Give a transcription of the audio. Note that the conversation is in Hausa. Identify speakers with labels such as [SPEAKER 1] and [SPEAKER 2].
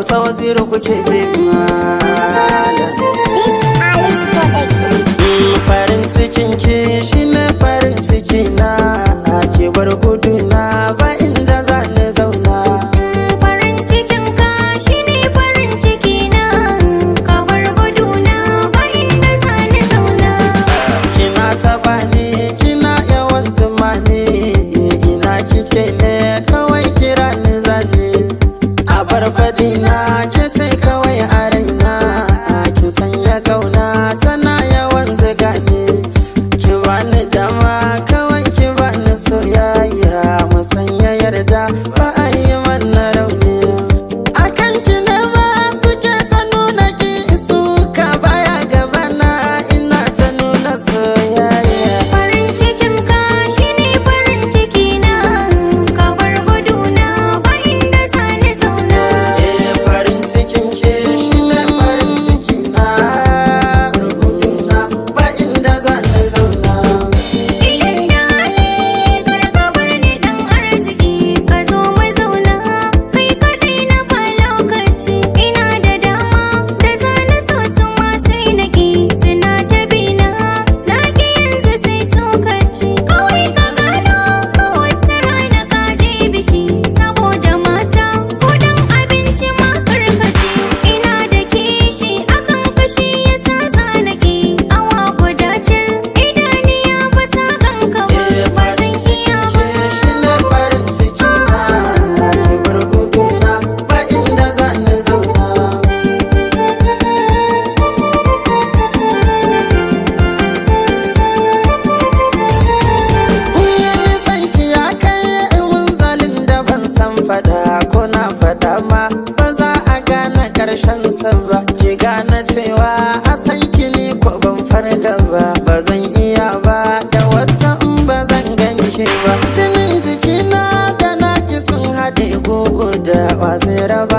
[SPEAKER 1] auta waziri kuke je malam. Farin cikin ki shine farin ciki na, ke bar gudu na ba inda za ni zauna.
[SPEAKER 2] Farin cikin ka shine farin ciki na, ka bar gudu na ba inda za ni zauna.
[SPEAKER 1] Kina taba ni kina yawan zuma ni, ina kike ne kawai kira ni zani. A bar faɗi na ke ce kawai a raina, ki sanya kauna tana yawan ziga ni. Ki bani dama kawai ki bani soyayya, mu sanya yarda ba a yi mana rauni. Akan ki ne ma suke ta nuna ki suka baya gabana, ina ta nuna soyayya.
[SPEAKER 2] Farin cikin ka shine farin ciki na, ka bar gudu na ba inda za ni zauna.
[SPEAKER 1] Farin cikin ki shine farin ciki na, rubutuna ba inda za ni zauna.
[SPEAKER 2] Idan da hali kar ka bar ni dan arziki, ka zo mu zauna kai kaɗai na ba lokaci. Ina da dama da za na so su ma sai na ƙi, suna ta bina na ƙi yanzu sai sokaci. Kawai ka gano ko wata rana ka je biki, saboda mata ko dan abinci ma karkace. Ina da kishi akan kashi yasa za na ƙi, awa guda cir idaniya ba sa ganka ba, ba zan iya ba.
[SPEAKER 1] Shine farin ciki na, ki bar guduna ba inda za ni zauna. Nisan ki ya kai munzalin da ban san fada, ko na fada ma ba za a gane karshen sa ba. Ki gane cewa a san ki ni ko ban farga ba, ba zan iya ba da wata in ba zan ganki ba. Jinin jikina da naki sun haɗe gugu da ba sai raba